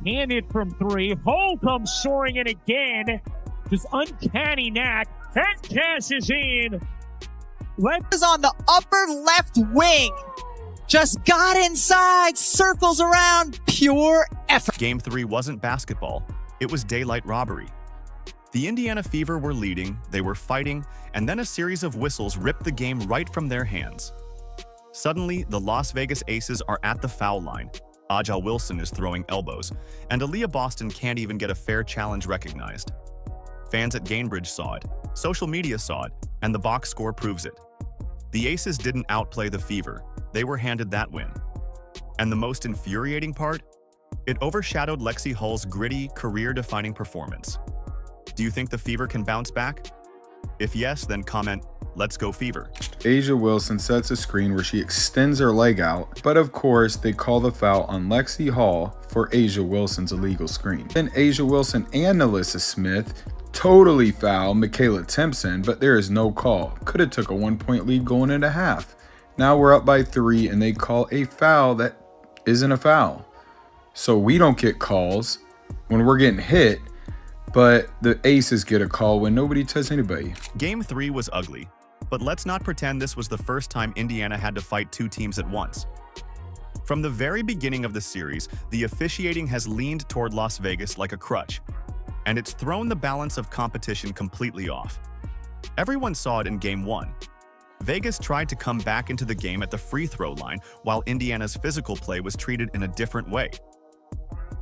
Short-handed from three. Hull comes soaring in again. Just uncanny knack. And cashes in. Is on the upper left wing. Just got inside, circles around, pure effort. Game 3 wasn't basketball. It was daylight robbery. The Indiana Fever were leading, they were fighting, and then a series of whistles ripped the game right from their hands. Suddenly, the Las Vegas Aces are at the foul line. A'ja Wilson is throwing elbows, and Aaliyah Boston can't even get a fair challenge recognized. Fans at Gainbridge saw it, social media saw it, and the box score proves it. The Aces didn't outplay the Fever. They were handed that win. And the most infuriating part? It overshadowed Lexie Hull's gritty, career-defining performance. Do you think the Fever can bounce back? If yes, then comment, "Let's go Fever." A'ja Wilson sets a screen where she extends her leg out, but of course they call the foul on Lexie Hull for A'ja Wilson's illegal screen. Then A'ja Wilson and Nalissa Smith totally foul Michaela Timpson, but there is no call. Could have took a 1-point lead going into half. Now we're up by 3 and they call a foul that isn't a foul. So we don't get calls when we're getting hit, but the Aces get a call when nobody touches anybody. Game 3 was ugly, but let's not pretend this was the first time Indiana had to fight two teams at once. From the very beginning of the series, the officiating has leaned toward Las Vegas like a crutch, and it's thrown the balance of competition completely off. Everyone saw it in Game 1. Vegas tried to come back into the game at the free throw line, while Indiana's physical play was treated in a different way.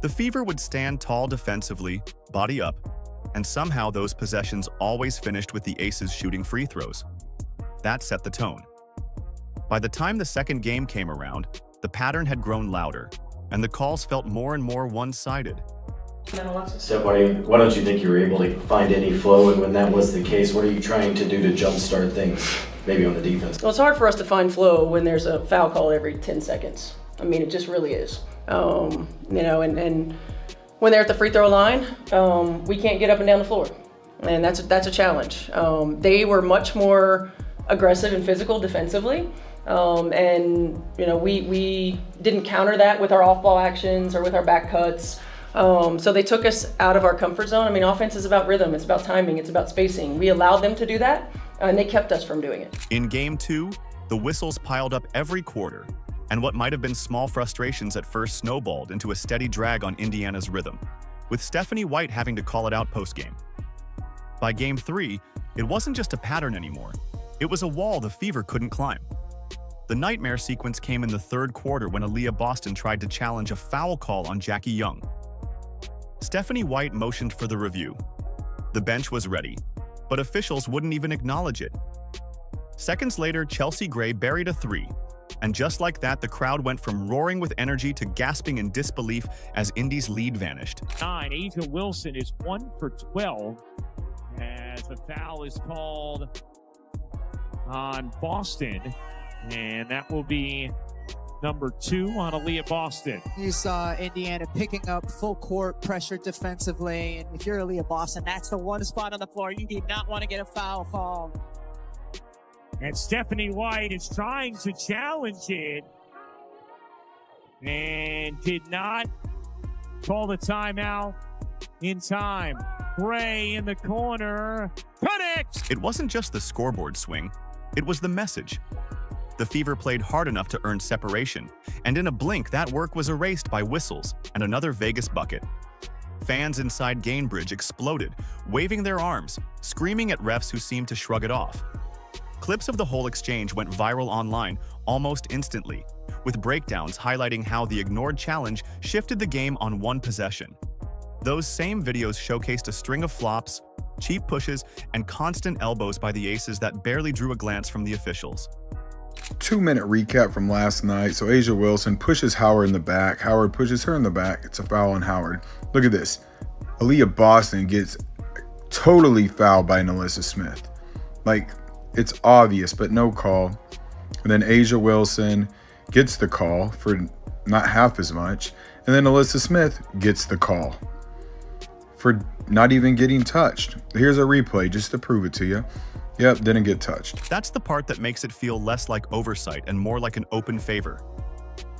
The Fever would stand tall defensively, body up, and somehow those possessions always finished with the Aces shooting free throws. That set the tone. By the time the second game came around, the pattern had grown louder, and the calls felt more and more one-sided. Steph, why don't you think you were able to find any flow, and when that was the case, what are you trying to do to jumpstart things, maybe on the defense? Well, it's hard for us to find flow when there's a foul call every 10 seconds. I mean, it just really is. And when they're at the free throw line, we can't get up and down the floor, and that's a challenge. They were much more aggressive and physical defensively, and we didn't counter that with our off-ball actions or with our back cuts. So they took us out of our comfort zone. I mean, offense is about rhythm, it's about timing, it's about spacing. We allowed them to do that, and they kept us from doing it. In Game 2, the whistles piled up every quarter, and what might have been small frustrations at first snowballed into a steady drag on Indiana's rhythm, with Stephanie White having to call it out post-game. By Game 3, it wasn't just a pattern anymore. It was a wall the Fever couldn't climb. The nightmare sequence came in the third quarter when Aaliyah Boston tried to challenge a foul call on Jackie Young. Stephanie White motioned for the review. The bench was ready, but officials wouldn't even acknowledge it. Seconds later, Chelsea Gray buried a three, and just like that, the crowd went from roaring with energy to gasping in disbelief as Indy's lead vanished. A'ja Wilson is 1 for 12 as a foul is called on Boston, and that will be number 2 on Aaliyah Boston. You saw Indiana picking up full court pressure defensively, and if you're Aaliyah Boston, that's the one spot on the floor you do not want to get a foul called. And Stephanie White is trying to challenge it and did not call the timeout in time. Gray in the corner, connects! It wasn't just the scoreboard swing, it was the message. The Fever played hard enough to earn separation, and in a blink, that work was erased by whistles and another Vegas bucket. Fans inside Gainbridge exploded, waving their arms, screaming at refs who seemed to shrug it off. Clips of the whole exchange went viral online almost instantly, with breakdowns highlighting how the ignored challenge shifted the game on one possession. Those same videos showcased a string of flops, cheap pushes, and constant elbows by the Aces that barely drew a glance from the officials. 2-minute recap from last night. So A'ja Wilson pushes Howard in the back. Howard pushes her in the back. It's a foul on Howard. Look at this. Aaliyah Boston gets totally fouled by Nalissa Smith. Like, it's obvious, but no call. And then A'ja Wilson gets the call for not half as much. And then Nalissa Smith gets the call for not even getting touched. Here's a replay just to prove it to you. Yep, didn't get touched. That's the part that makes it feel less like oversight and more like an open favor.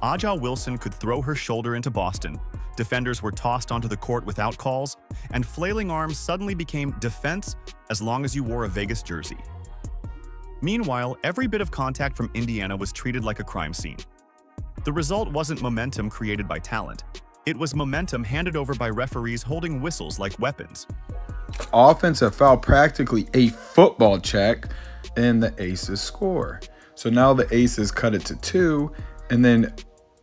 Aja Wilson could throw her shoulder into Boston, defenders were tossed onto the court without calls, and flailing arms suddenly became defense as long as you wore a Vegas jersey. Meanwhile, every bit of contact from Indiana was treated like a crime scene. The result wasn't momentum created by talent. It was momentum handed over by referees holding whistles like weapons. Offensive foul, practically a football check, and the Aces score. So now the Aces cut it to 2, and then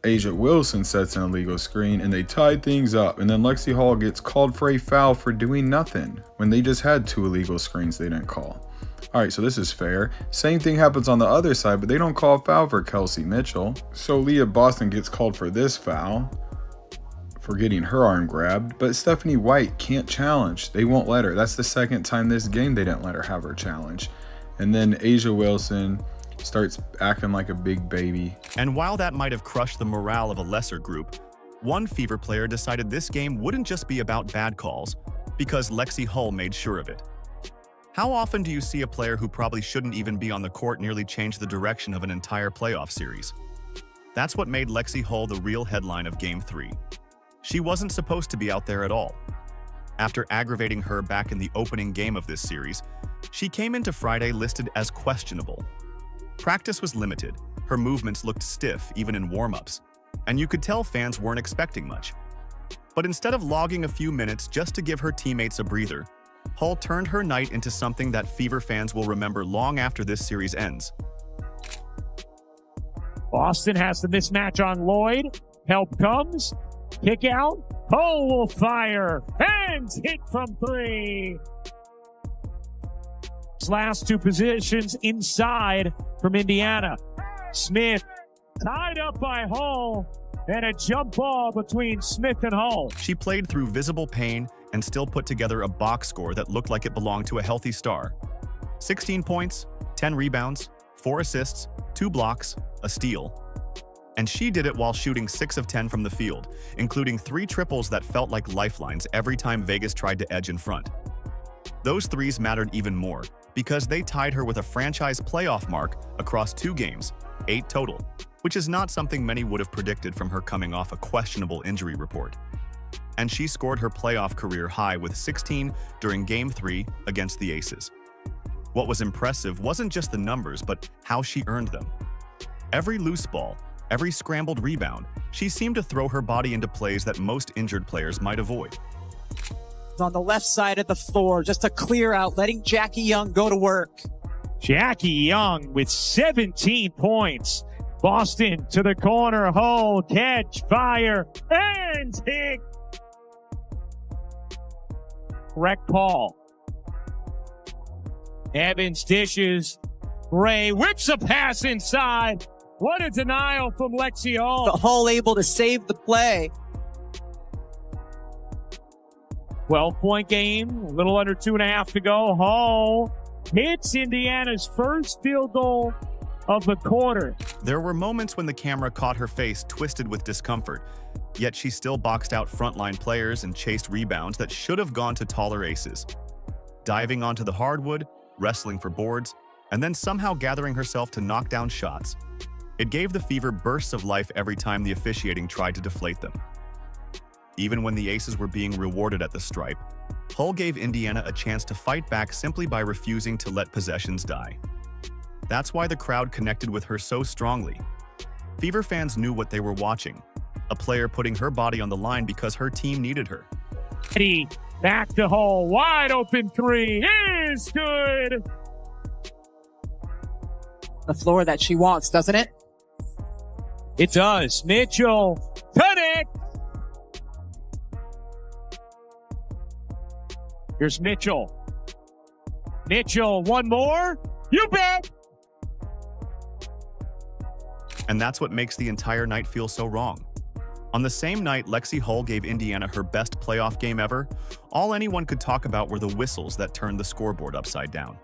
A'ja Wilson sets an illegal screen, and they tied things up. And then Lexie Hull gets called for a foul for doing nothing when they just had 2 illegal screens they didn't call. All right, so this is fair. Same thing happens on the other side, but they don't call a foul for Kelsey Mitchell. So Leah Boston gets called for this foul for getting her arm grabbed, but Stephanie White can't challenge. They won't let her. That's the second time this game they didn't let her have her challenge. And then A'ja Wilson starts acting like a big baby. And while that might have crushed the morale of a lesser group, one Fever player decided this game wouldn't just be about bad calls, because Lexie Hull made sure of it. How often do you see a player who probably shouldn't even be on the court nearly change the direction of an entire playoff series? That's what made Lexie Hull the real headline of Game 3. She wasn't supposed to be out there at all. After aggravating her back in the opening game of this series, she came into Friday listed as questionable. Practice was limited, her movements looked stiff even in warm-ups, and you could tell fans weren't expecting much. But instead of logging a few minutes just to give her teammates a breather, Hull turned her night into something that Fever fans will remember long after this series ends. Boston has the mismatch on Lloyd. Help comes. Kick out. Hull will fire. And hit from 3. Last 2 positions inside from Indiana. Smith tied up by Hull, and a jump ball between Smith and Hull. She played through visible pain and still put together a box score that looked like it belonged to a healthy star. 16 points, 10 rebounds, 4 assists, 2 blocks, a steal. And she did it while shooting 6 of 10 from the field, including 3 triples that felt like lifelines every time Vegas tried to edge in front. Those threes mattered even more, because they tied her with a franchise playoff mark across 2 games, 8 total, which is not something many would have predicted from her coming off a questionable injury report. And she scored her playoff career high with 16 during Game 3 against the Aces. What was impressive wasn't just the numbers, but how she earned them. Every loose ball, every scrambled rebound, she seemed to throw her body into plays that most injured players might avoid. On the left side of the floor, just a clear out, letting Jackie Young go to work. Jackie Young with 17 points. Boston to the corner. Hull, catch, fire, and hit. Correct call. Evans dishes. Ray whips a pass inside. What a denial from Lexie Hull. The Hull able to save the play. 12-point game, a little under 2.5 to go. Hull hits Indiana's first field goal of the quarter. There were moments when the camera caught her face twisted with discomfort, yet she still boxed out frontline players and chased rebounds that should have gone to taller aces. Diving onto the hardwood, wrestling for boards, and then somehow gathering herself to knock down shots. It gave the Fever bursts of life every time the officiating tried to deflate them. Even when the Aces were being rewarded at the stripe, Hull gave Indiana a chance to fight back simply by refusing to let possessions die. That's why the crowd connected with her so strongly. Fever fans knew what they were watching, a player putting her body on the line because her team needed her. Eddie back to Hull, wide open 3 is good. The floor that she wants, doesn't it? It does. Mitchell, cut it. Here's Mitchell. Mitchell, one more. You bet. And that's what makes the entire night feel so wrong. On the same night Lexie Hull gave Indiana her best playoff game ever, all anyone could talk about were the whistles that turned the scoreboard upside down.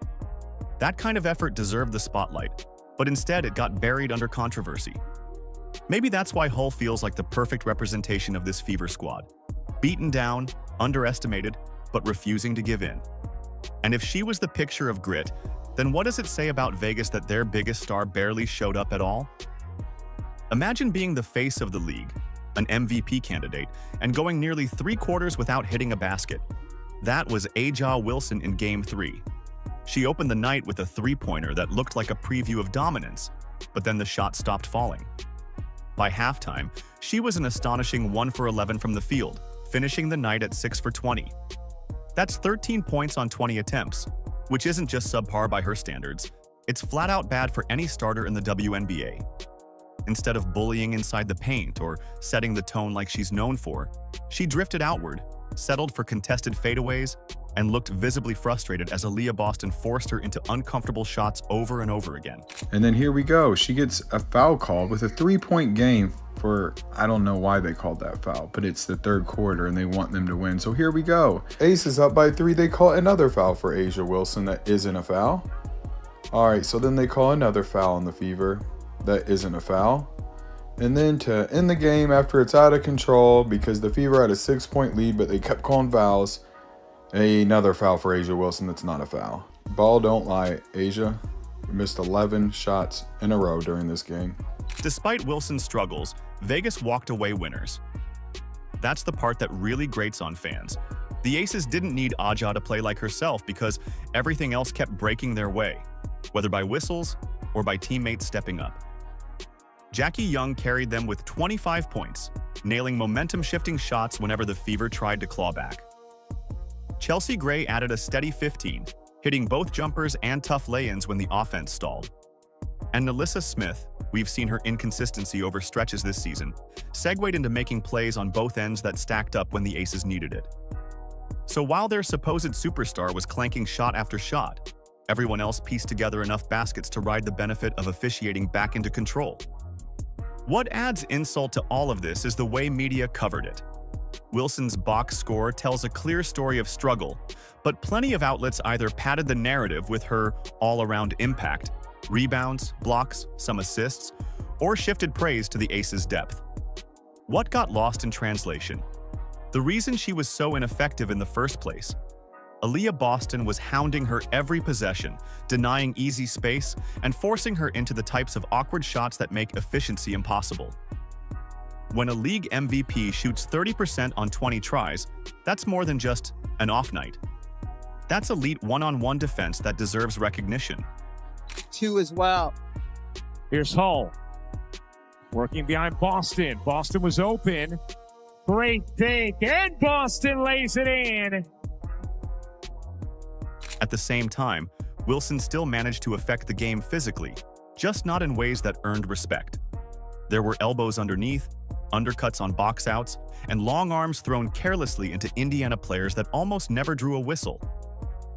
That kind of effort deserved the spotlight, but instead it got buried under controversy. Maybe that's why Hull feels like the perfect representation of this Fever squad. Beaten down, underestimated, but refusing to give in. And if she was the picture of grit, then what does it say about Vegas that their biggest star barely showed up at all? Imagine being the face of the league, an MVP candidate, and going nearly 3 quarters without hitting a basket. That was A'ja Wilson in Game 3. She opened the night with a three-pointer that looked like a preview of dominance, but then the shot stopped falling. By halftime, she was an astonishing 1 for 11 from the field, finishing the night at 6 for 20. That's 13 points on 20 attempts, which isn't just subpar by her standards, it's flat out bad for any starter in the WNBA. Instead of bullying inside the paint or setting the tone like she's known for, she drifted outward, settled for contested fadeaways, and looked visibly frustrated as Aaliyah Boston forced her into uncomfortable shots over and over again. And then here we go. She gets a foul call with a 3-point game for, I don't know why they called that foul, but it's the 3rd quarter and they want them to win. So here we go. Ace is up by 3. They call another foul for A'ja Wilson that isn't a foul. All right, so then they call another foul on the Fever. That isn't a foul. And then to end the game after it's out of control because the Fever had a 6-point lead, but they kept calling fouls, another foul for A'ja Wilson that's not a foul. Ball don't lie, A'ja. You missed 11 shots in a row during this game. Despite Wilson's struggles, Vegas walked away winners. That's the part that really grates on fans. The Aces didn't need A'ja to play like herself because everything else kept breaking their way, whether by whistles or by teammates stepping up. Jackie Young carried them with 25 points, nailing momentum-shifting shots whenever the Fever tried to claw back. Chelsea Gray added a steady 15, hitting both jumpers and tough lay-ins when the offense stalled. And Nalissa Smith, we've seen her inconsistency over stretches this season, segued into making plays on both ends that stacked up when the Aces needed it. So while their supposed superstar was clanking shot after shot, everyone else pieced together enough baskets to ride the benefit of officiating back into control. What adds insult to all of this is the way media covered it. Wilson's box score tells a clear story of struggle, but plenty of outlets either padded the narrative with her all-around impact, rebounds, blocks, some assists, or shifted praise to the Aces' depth. What got lost in translation? The reason she was so ineffective in the first place. Aaliyah Boston was hounding her every possession, denying easy space, and forcing her into the types of awkward shots that make efficiency impossible. When a league MVP shoots 30% on 20 tries, that's more than just an off night. That's elite one-on-one defense that deserves recognition. 2 as well. Here's Hull. Working behind Boston. Boston was open. Great fake, and Boston lays it in. At the same time, Wilson still managed to affect the game physically, just not in ways that earned respect. There were elbows underneath, undercuts on box outs, and long arms thrown carelessly into Indiana players that almost never drew a whistle.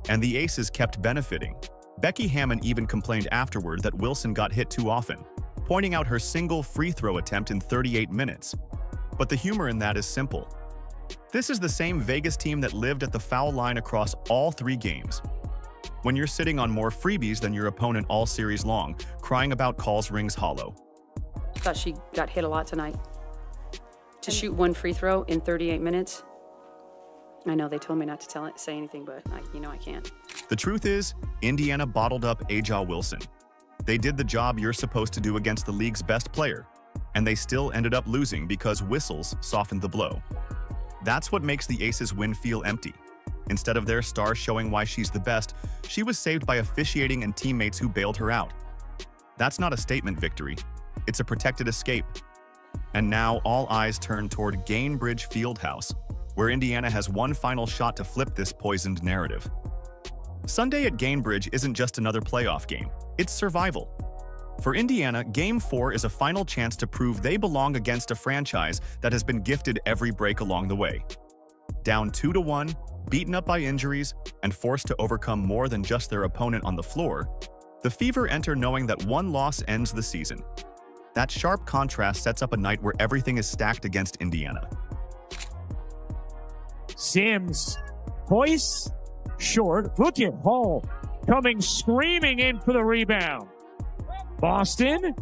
And the Aces kept benefiting. Becky Hammon even complained afterward that Wilson got hit too often, pointing out her single free throw attempt in 38 minutes. But the humor in that is simple. This is the same Vegas team that lived at the foul line across all 3 games. When you're sitting on more freebies than your opponent all series long, crying about calls rings hollow. I thought she got hit a lot tonight. To shoot 1 free throw in 38 minutes. I know they told me not to say anything, but I can't. The truth is, Indiana bottled up A'ja Wilson. They did the job you're supposed to do against the league's best player, and they still ended up losing because whistles softened the blow. That's what makes the Aces win feel empty. Instead of their star showing why she's the best, she was saved by officiating and teammates who bailed her out. That's not a statement victory. It's a protected escape. And now all eyes turn toward Gainbridge Fieldhouse, where Indiana has one final shot to flip this poisoned narrative. Sunday at Gainbridge isn't just another playoff game, it's survival. For Indiana, Game 4 is a final chance to prove they belong against a franchise that has been gifted every break along the way. Down 2-1, beaten up by injuries, and forced to overcome more than just their opponent on the floor, the Fever enter knowing that one loss ends the season. That sharp contrast sets up a night where everything is stacked against Indiana. Sims, hoist, short. Look at Hull coming screaming in for the rebound. Boston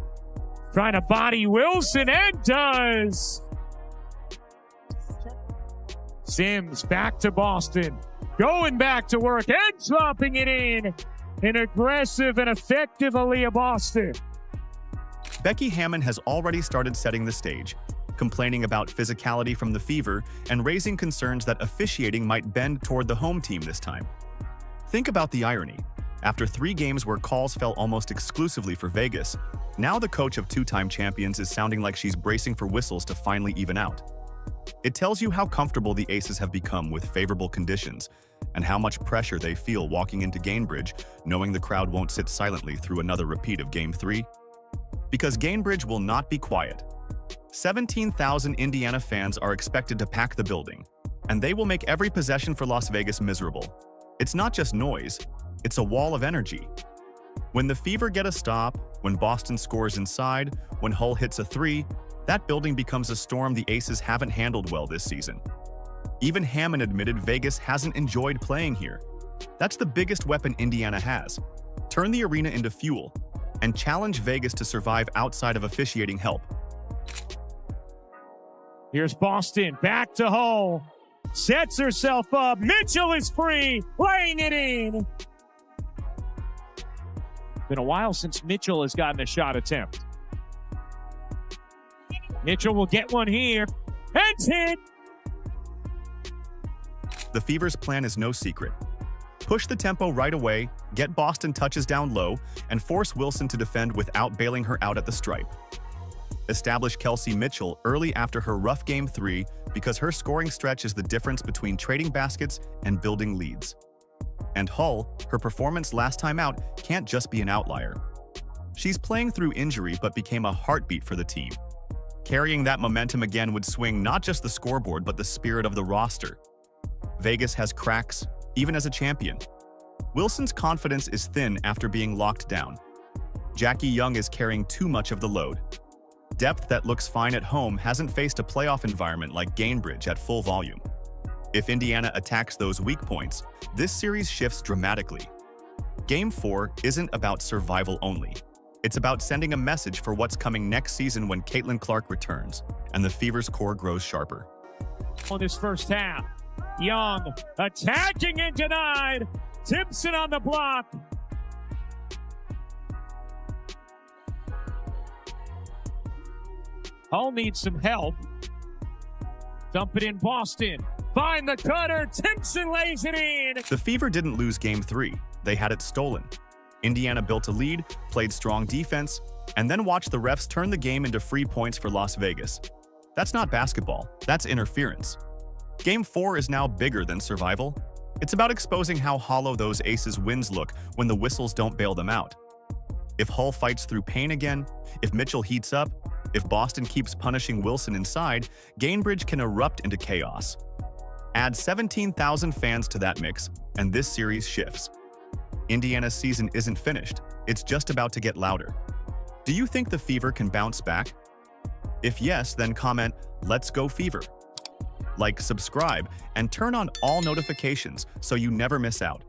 trying to body Wilson, and does. Sims back to Boston, going back to work and dropping it in. An aggressive and effective Aaliyah Boston. Becky Hammon has already started setting the stage, complaining about physicality from the Fever and raising concerns that officiating might bend toward the home team this time. Think about the irony. After 3 games where calls fell almost exclusively for Vegas, now the coach of 2-time champions is sounding like she's bracing for whistles to finally even out. It tells you how comfortable the Aces have become with favorable conditions and how much pressure they feel walking into Gainbridge, knowing the crowd won't sit silently through another repeat of Game 3. Because Gainbridge will not be quiet. 17,000 Indiana fans are expected to pack the building, and they will make every possession for Las Vegas miserable. It's not just noise, it's a wall of energy. When the Fever get a stop, when Boston scores inside, when Hull hits a 3, that building becomes a storm the Aces haven't handled well this season. Even Hammon admitted Vegas hasn't enjoyed playing here. That's the biggest weapon Indiana has. Turn the arena into fuel and challenge Vegas to survive outside of officiating help. Here's Boston, back to Hull. Sets herself up. Mitchell is free, laying it in. Been a while since Mitchell has gotten a shot attempt. Mitchell will get one here. Heads hit. The Fever's plan is no secret. Push the tempo right away, get Boston touches down low, and force Wilson to defend without bailing her out at the stripe. Establish Kelsey Mitchell early after her rough Game 3 because her scoring stretch is the difference between trading baskets and building leads. And Hull, her performance last time out, can't just be an outlier. She's playing through injury but became a heartbeat for the team. Carrying that momentum again would swing not just the scoreboard but the spirit of the roster. Vegas has cracks, even as a champion. Wilson's confidence is thin after being locked down. Jackie Young is carrying too much of the load. Depth that looks fine at home hasn't faced a playoff environment like Gainbridge at full volume. If Indiana attacks those weak points, this series shifts dramatically. Game 4 isn't about survival only. It's about sending a message for what's coming next season when Caitlin Clark returns and the Fever's core grows sharper. On this first half, Young attacking and denied. Timpson on the block. Hull needs some help. Dump it in Boston. Find the cutter. Timpson lays it in. The Fever didn't lose Game 3. They had it stolen. Indiana built a lead, played strong defense, and then watched the refs turn the game into free points for Las Vegas. That's not basketball. That's interference. Game 4 is now bigger than survival. It's about exposing how hollow those Aces wins look when the whistles don't bail them out. If Hull fights through pain again, if Mitchell heats up, if Boston keeps punishing Wilson inside, Gainbridge can erupt into chaos. Add 17,000 fans to that mix, and this series shifts. Indiana's season isn't finished. It's just about to get louder. Do you think the Fever can bounce back? If yes, then comment, "Let's go Fever." Like, subscribe, and turn on all notifications so you never miss out.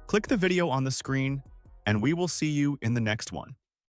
Click the video on the screen, and we will see you in the next one.